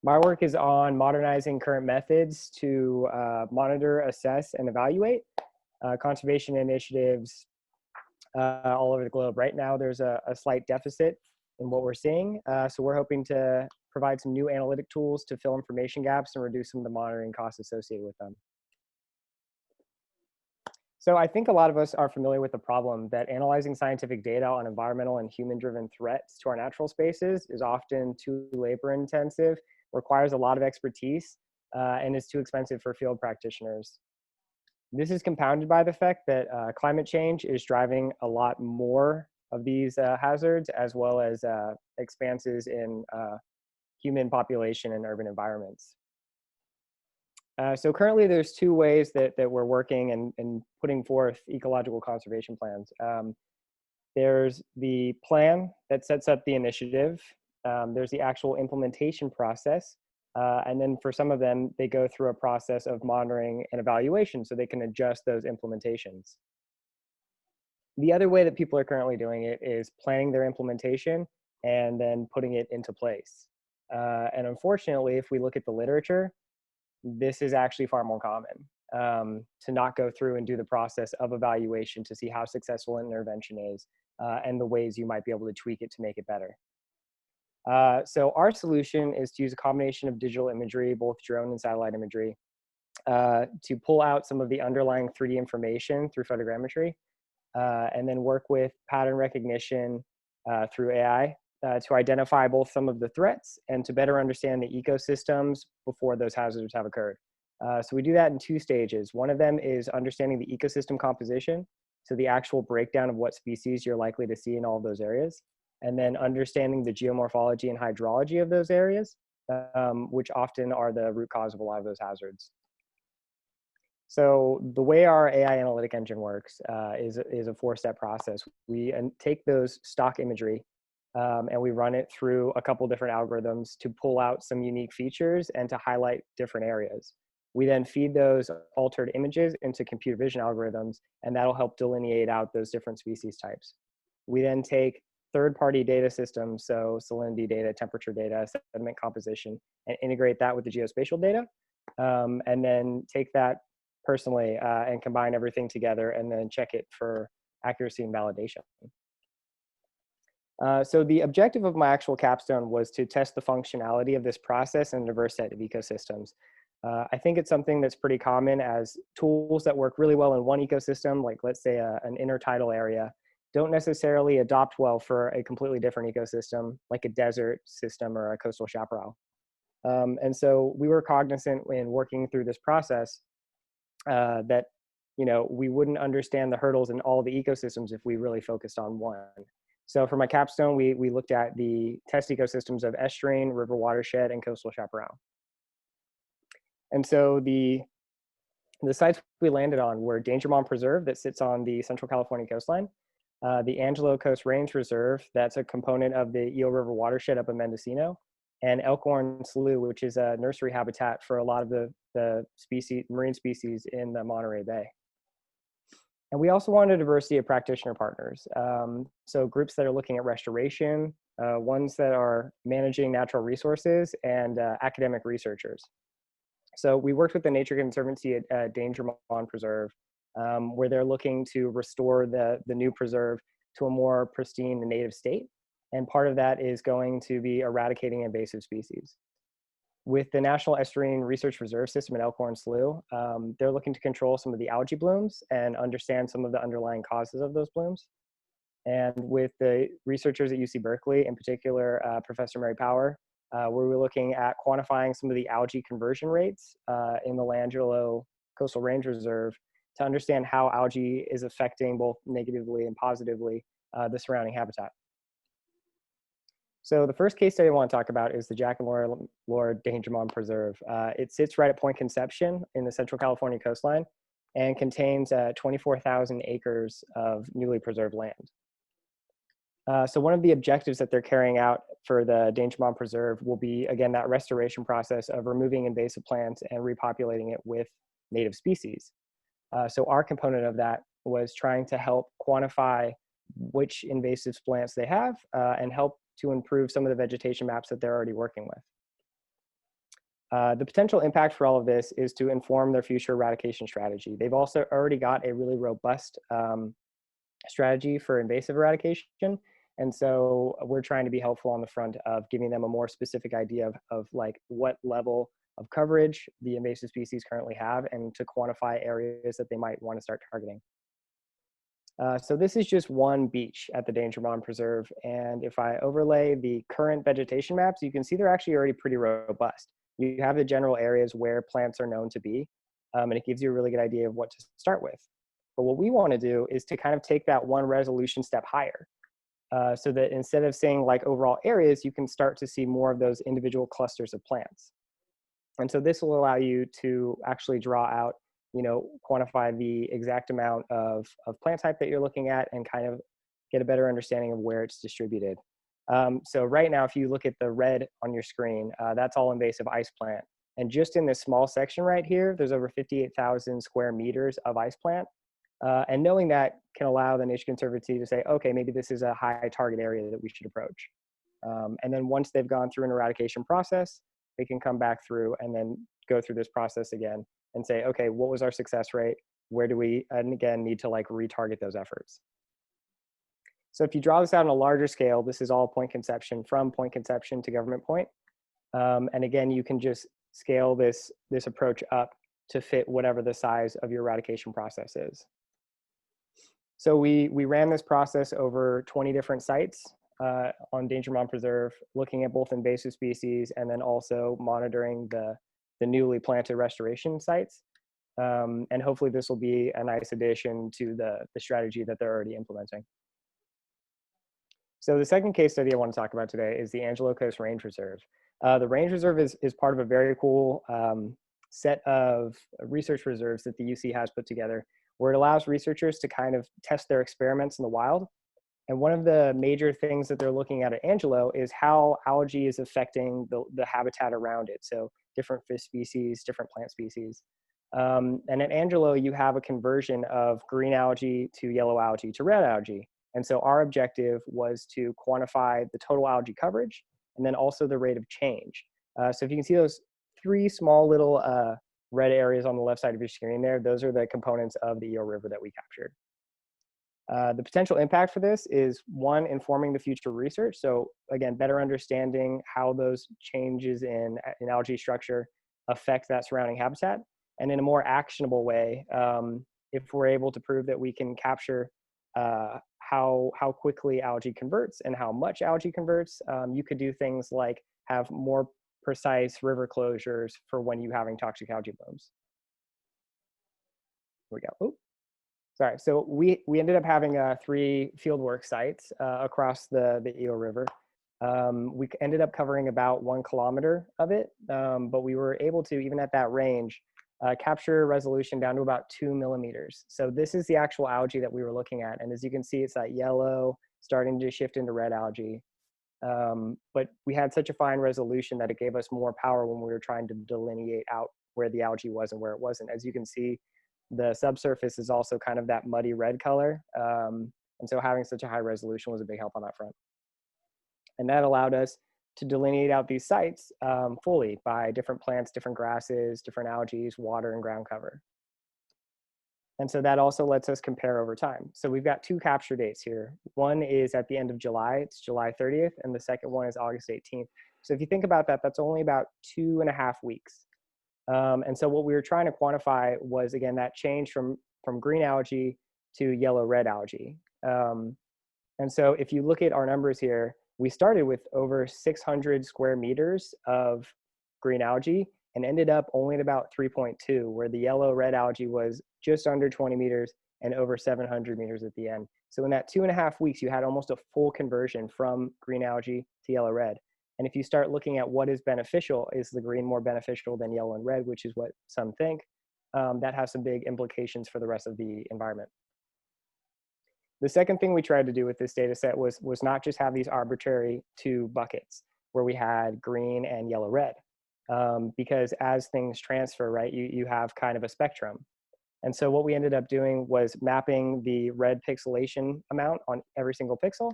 My work is on modernizing current methods to monitor, assess, and evaluate conservation initiatives all over the globe. Right now, there's a slight deficit in what we're seeing. So we're hoping to provide some new analytic tools to fill information gaps and reduce some of the monitoring costs associated with them. So I think a lot of us are familiar with the problem that analyzing scientific data on environmental and human-driven threats to our natural spaces is often too labor-intensive, requires a lot of expertise, and is too expensive for field practitioners. This is compounded by the fact that climate change is driving a lot more of these hazards, as well as expanses in human population and urban environments. So currently there's two ways that we're working and putting forth ecological conservation plans. There's the plan that sets up the initiative. There's the actual implementation process. And then for some of them, they go through a process of monitoring and evaluation so they can adjust those implementations. The other way that people are currently doing it is planning their implementation and then putting it into place. And unfortunately, if we look at the literature, this is actually far more common, to not go through and do the process of evaluation to see how successful an intervention is and the ways you might be able to tweak it to make it better. So our solution is to use a combination of digital imagery, both drone and satellite imagery, to pull out some of the underlying 3D information through photogrammetry, and then work with pattern recognition through AI to identify both some of the threats and to better understand the ecosystems before those hazards have occurred. So we do that in two stages. One of them is understanding the ecosystem composition, so the actual breakdown of what species you're likely to see in all of those areas, and then understanding the geomorphology and hydrology of those areas, which often are the root cause of a lot of those hazards. So the way our AI analytic engine works is a four-step process. We take those stock imagery and we run it through a couple different algorithms to pull out some unique features and to highlight different areas. We then feed those altered images into computer vision algorithms, and that'll help delineate out those different species types. We then take third-party data systems, so salinity data, temperature data, sediment composition, and integrate that with the geospatial data, and then take that personally and combine everything together and then check it for accuracy and validation. So the objective of my actual capstone was to test the functionality of this process in a diverse set of ecosystems. I think it's something that's pretty common as tools that work really well in one ecosystem, like let's say an intertidal area, don't necessarily adopt well for a completely different ecosystem, like a desert system or a coastal chaparral. And so we were cognizant in working through this process that we wouldn't understand the hurdles in all the ecosystems if we really focused on one. So for my capstone, we looked at the test ecosystems of estuarine, river watershed, and coastal chaparral. And so the sites we landed on were Dangermond Preserve that sits on the Central California coastline, the Angelo Coast Range Reserve, that's a component of the Eel River watershed up in Mendocino, and Elkhorn Slough, which is a nursery habitat for a lot of the marine species in the Monterey Bay. And we also wanted a diversity of practitioner partners. So groups that are looking at restoration, ones that are managing natural resources, and academic researchers. So we worked with the Nature Conservancy at Dangermond Preserve, where they're looking to restore the new preserve to a more pristine and native state. And part of that is going to be eradicating invasive species. With the National Estuarine Research Reserve System at Elkhorn Slough, they're looking to control some of the algae blooms and understand some of the underlying causes of those blooms. And with the researchers at UC Berkeley, in particular, Professor Mary Power, where we're looking at quantifying some of the algae conversion rates in the Angelo Coastal Range Reserve to understand how algae is affecting both negatively and positively the surrounding habitat. So the first case study I want to talk about is the Jack and Laura Dangermond Preserve. It sits right at Point Conception in the Central California coastline and contains 24,000 acres of newly preserved land. So one of the objectives that they're carrying out for the Dangermond Preserve will be, again, that restoration process of removing invasive plants and repopulating it with native species. So our component of that was trying to help quantify which invasive plants they have and help to improve some of the vegetation maps that they're already working with. The potential impact for all of this is to inform their future eradication strategy. They've also already got a really robust strategy for invasive eradication. And so we're trying to be helpful on the front of giving them a more specific idea of like what level of coverage the invasive species currently have and to quantify areas that they might want to start targeting. So this is just one beach at the Dangermond Preserve. And if I overlay the current vegetation maps, you can see they're actually already pretty robust. You have the general areas where plants are known to be, and it gives you a really good idea of what to start with. But what we want to do is to kind of take that one resolution step higher, so that instead of seeing like overall areas, you can start to see more of those individual clusters of plants. And so this will allow you to actually draw out, quantify the exact amount of plant type that you're looking at and kind of get a better understanding of where it's distributed. So right now, if you look at the red on your screen, that's all invasive ice plant. And just in this small section right here, there's over 58,000 square meters of ice plant. And knowing that can allow the Nature Conservancy to say, okay, maybe this is a high target area that we should approach. And then once they've gone through an eradication process, they can come back through and then go through this process again and say, okay, what was our success rate? Where do we, and again, need to like retarget those efforts? So if you draw this out on a larger scale, this is all point conception, from point conception to government point. And again, you can just scale this approach up to fit whatever the size of your eradication process is. So we ran this process over 20 different sites on Dangermond Preserve, looking at both invasive species and then also monitoring the newly planted restoration sites. And hopefully this will be a nice addition to the strategy that they're already implementing. So the second case study I want to talk about today is the Angelo Coast Range Reserve. The Range Reserve is part of a very cool set of research reserves that the UC has put together, where it allows researchers to kind of test their experiments in the wild. And one of the major things that they're looking at Angelo is how algae is affecting the habitat around it. So different fish species, different plant species. And at Angelo, you have a conversion of green algae to yellow algae to red algae. And so our objective was to quantify the total algae coverage and then also the rate of change. So if you can see those three small little red areas on the left side of your screen there, those are the components of the Eel River that we captured. The potential impact for this is, one, informing the future research. So again, better understanding how those changes in algae structure affect that surrounding habitat. And in a more actionable way, if we're able to prove that we can capture how quickly algae converts and how much algae converts, you could do things like have more precise river closures for when you're having toxic algae blooms. Here we go. Ooh. Sorry, so we ended up having 3 fieldwork sites across the Eel River. We ended up covering about 1 kilometer of it, but we were able to, even at that range, capture resolution down to about 2 millimeters. So this is the actual algae that we were looking at. And as you can see, it's that yellow starting to shift into red algae. But we had such a fine resolution that it gave us more power when we were trying to delineate out where the algae was and where it wasn't. As you can see, the subsurface is also kind of that muddy red color. And so having such a high resolution was a big help on that front. And that allowed us to delineate out these sites fully by different plants, different grasses, different algae, water, and ground cover. And so that also lets us compare over time. So we've got 2 capture dates here. One is at the end of July, it's July 30th, and the second one is August 18th. So if you think about that, that's only about 2.5 weeks. And so what we were trying to quantify was, again, that change from green algae to yellow-red algae. And so if you look at our numbers here, we started with over 600 square meters of green algae and ended up only at about 3.2, where the yellow-red algae was just under 20 meters and over 700 meters at the end. So in that 2.5 weeks, you had almost a full conversion from green algae to yellow-red. And if you start looking at what is beneficial, is the green more beneficial than yellow and red, which is what some think, that has some big implications for the rest of the environment. The second thing we tried to do with this data set was not just have these arbitrary 2 buckets where we had green and yellow-red, because as things transfer, right, you have kind of a spectrum. And so what we ended up doing was mapping the red pixelation amount on every single pixel,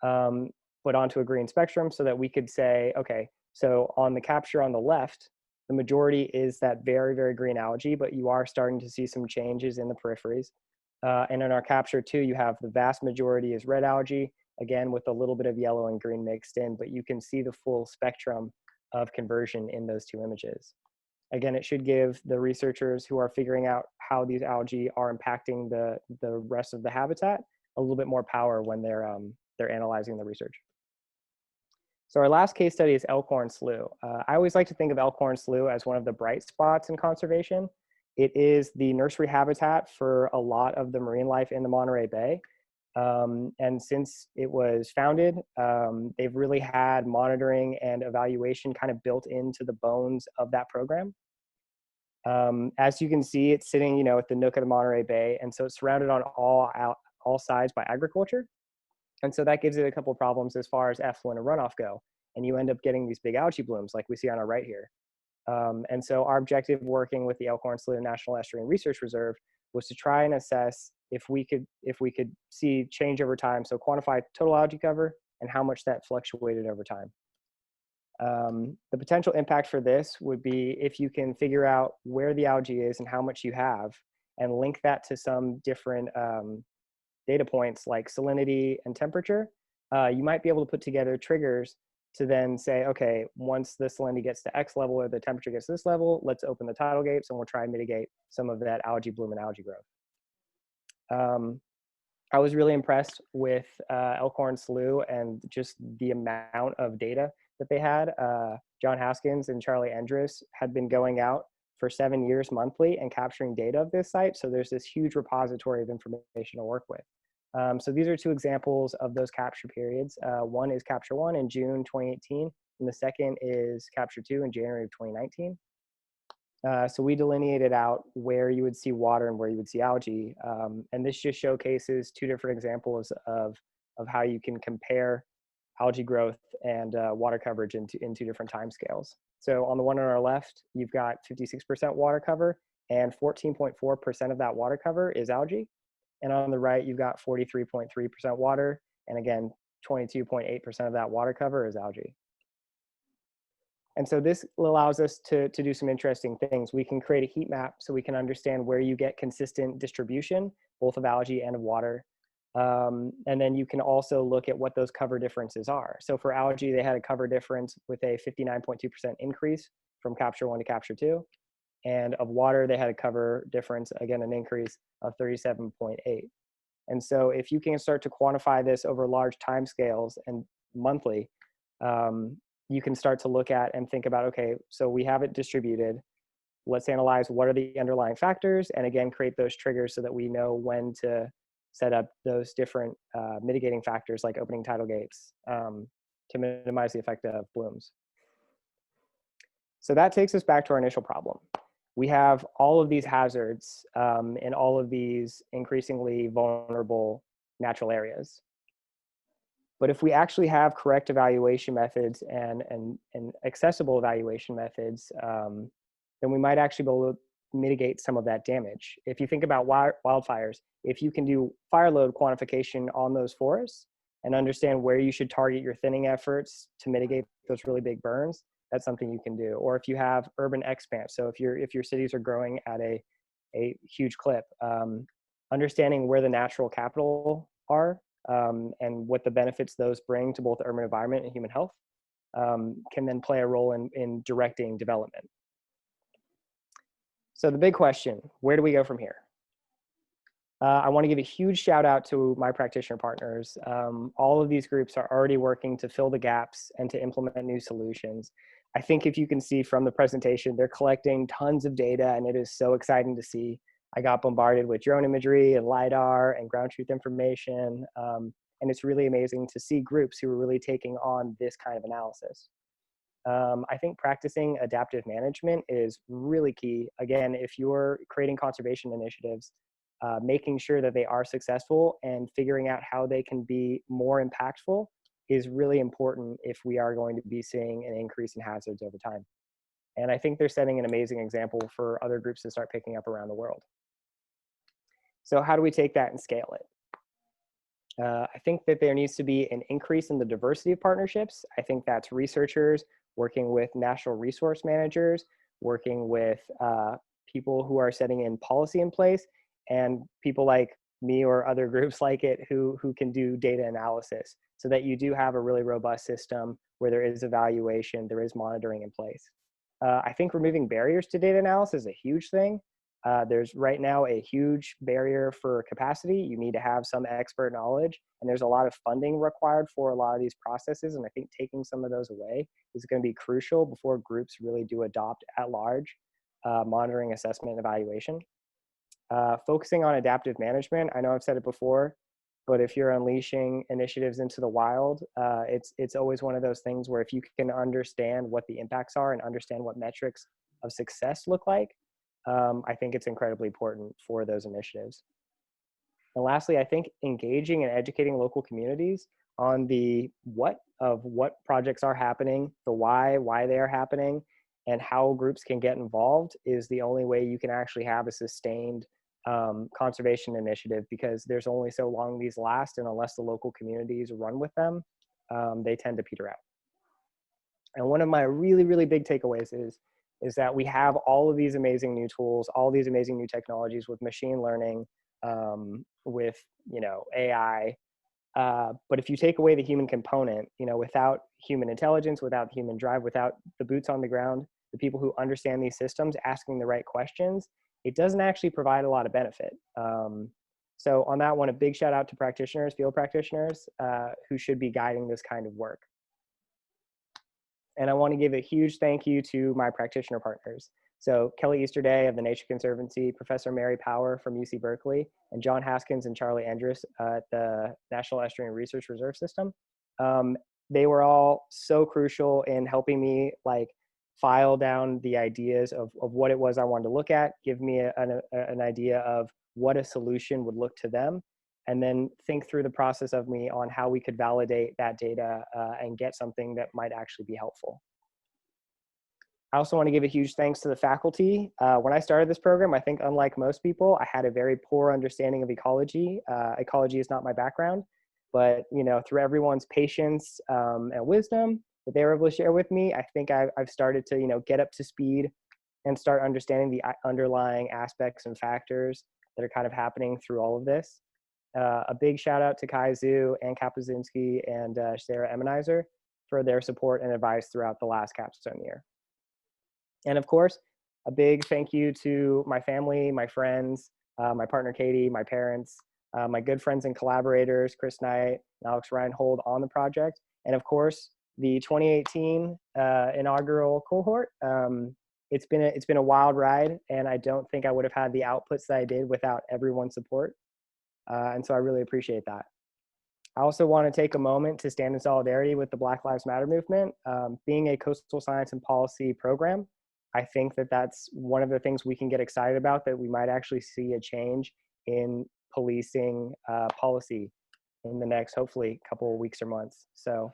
but onto a green spectrum so that we could say, okay, so on the capture on the left, The majority is that very, very green algae, but you are starting to see some changes in the peripheries. And in our capture two, you have the vast majority is red algae, again, with a little bit of yellow and green mixed in, but you can see the full spectrum of conversion in those two images. Again, it should give the researchers who are figuring out how these algae are impacting the rest of the habitat a little bit more power when they're analyzing the research. So our last case study is Elkhorn Slough. I always like to think of Elkhorn Slough as one of the bright spots in conservation. It is the nursery habitat for a lot of the marine life in the Monterey Bay. And since it was founded, they've really had monitoring and evaluation kind of built into the bones of that program. As you can see, it's sitting, at the nook of the Monterey Bay, and so it's surrounded on all sides by agriculture. And so that gives it a couple of problems as far as effluent and runoff go. And you end up getting these big algae blooms like we see on our right here. And so our objective working with the Elkhorn Slough National Estuarine Research Reserve was to try and assess if we could see change over time. So quantify total algae cover and how much that fluctuated over time. The potential impact for this would be if you can figure out where the algae is and how much you have and link that to some different data points like salinity and temperature, you might be able to put together triggers to then say, okay, once the salinity gets to X level or the temperature gets to this level, let's open the tidal gates and we'll try and mitigate some of that algae bloom and algae growth. I was really impressed with Elkhorn Slough and just the amount of data that they had. John Haskins and Charlie Endres had been going out for 7 years monthly and capturing data of this site. So there's this huge repository of information to work with. So these are two examples of those capture periods. One is capture 1 in June 2018, and the second is capture 2 in January of 2019. So we delineated out where you would see water and where you would see algae. And this just showcases two different examples of how you can compare algae growth and water coverage in two different timescales. So on the one on our left, you've got 56% water cover, and 14.4% of that water cover is algae. And on the right, you've got 43.3% water, and again, 22.8% of that water cover is algae. And so this allows us to do some interesting things. We can create a heat map so we can understand where you get consistent distribution, both of algae and of water. And then you can also look at what those cover differences are. So for algae, they had a cover difference with a 59.2% increase from capture 1 to capture 2. And of water, they had a cover difference, again, an increase of 37.8. And so if you can start to quantify this over large timescales and monthly, you can start to look at and think about, okay, so we have it distributed. Let's analyze what are the underlying factors, and again, create those triggers so that we know when to set up those different mitigating factors like opening tidal gates to minimize the effect of blooms. So that takes us back to our initial problem. We have all of these hazards in all of these increasingly vulnerable natural areas. But if we actually have correct evaluation methods and accessible evaluation methods, then we might actually be able to mitigate some of that damage. If you think about wildfires, if you can do fire load quantification on those forests and understand where you should target your thinning efforts to mitigate those really big burns, that's something you can do. Or if you have urban expanse, so if your cities are growing at a huge clip, understanding where the natural capital are and what the benefits those bring to both the urban environment and human health can then play a role in directing development. So the big question, where do we go from here? I want to give a huge shout out to my practitioner partners. All of these groups are already working to fill the gaps and to implement new solutions. I think if you can see from the presentation, they're collecting tons of data, and it is so exciting to see. I got bombarded with drone imagery and LiDAR and ground truth information. And it's really amazing to see groups who are really taking on this kind of analysis. I think practicing adaptive management is really key. Again, if you're creating conservation initiatives, making sure that they are successful and figuring out how they can be more impactful is really important if we are going to be seeing an increase in hazards over time. And I think they're setting an amazing example for other groups to start picking up around the world. So how do we take that and scale it? I think that there needs to be an increase in the diversity of partnerships. I think that's researchers working with national resource managers, working with people who are setting in policy in place, and people like me or other groups like it who can do data analysis, so that you do have a really robust system where there is evaluation, there is monitoring in place. I think removing barriers to data analysis is a huge thing. There's right now a huge barrier for capacity. You need to have some expert knowledge, and there's a lot of funding required for a lot of these processes. And I think taking some of those away is going to be crucial before groups really do adopt at large monitoring, assessment, and evaluation. Focusing on adaptive management. I know I've said it before, but if you're unleashing initiatives into the wild, it's always one of those things where if you can understand what the impacts are and understand what metrics of success look like, I think it's incredibly important for those initiatives. And lastly, I think engaging and educating local communities on the what projects are happening, the why they are happening, and how groups can get involved is the only way you can actually have a sustained conservation initiative, because there's only so long these last, and unless the local communities run with them, they tend to peter out. And one of my really, really big takeaways is that we have all of these amazing new tools, all these amazing new technologies with machine learning, with AI. But if you take away the human component, without human intelligence, without human drive, without the boots on the ground, the people who understand these systems asking the right questions, it doesn't actually provide a lot of benefit. So on that one, a big shout out to practitioners, field practitioners, who should be guiding this kind of work. And I want to give a huge thank you to my practitioner partners. So Kelly Easterday of the Nature Conservancy, Professor Mary Power from UC Berkeley, and John Haskins and Charlie Andrus at the National Estuarine Research Reserve System. They were all so crucial in helping me file down the ideas of what it was I wanted to look at, give me an idea of what a solution would look to them, and then think through the process of me on how we could validate that data and get something that might actually be helpful. I also want to give a huge thanks to the faculty. When I started this program, I think unlike most people, I had a very poor understanding of ecology. Ecology is not my background, but through everyone's patience and wisdom that they were able to share with me, I think I've started to get up to speed and start understanding the underlying aspects and factors that are kind of happening through all of this. A big shout out to Kai Zhu and Kapuzinski and Sarah Emmenizer for their support and advice throughout the last capstone year. And of course, a big thank you to my family, my friends, my partner Katie, my parents, my good friends and collaborators, Chris Knight and Alex Reinhold on the project, and of course, the 2018 inaugural cohort. It's been a wild ride, and I don't think I would have had the outputs that I did without everyone's support. And so I really appreciate that. I also want to take a moment to stand in solidarity with the Black Lives Matter movement. Being a coastal science and policy program, I think that that's one of the things we can get excited about, that we might actually see a change in policing policy in the next, hopefully, couple of weeks or months. So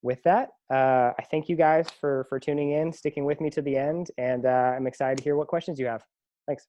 with that, I thank you guys for tuning in, sticking with me to the end, and I'm excited to hear what questions you have. Thanks.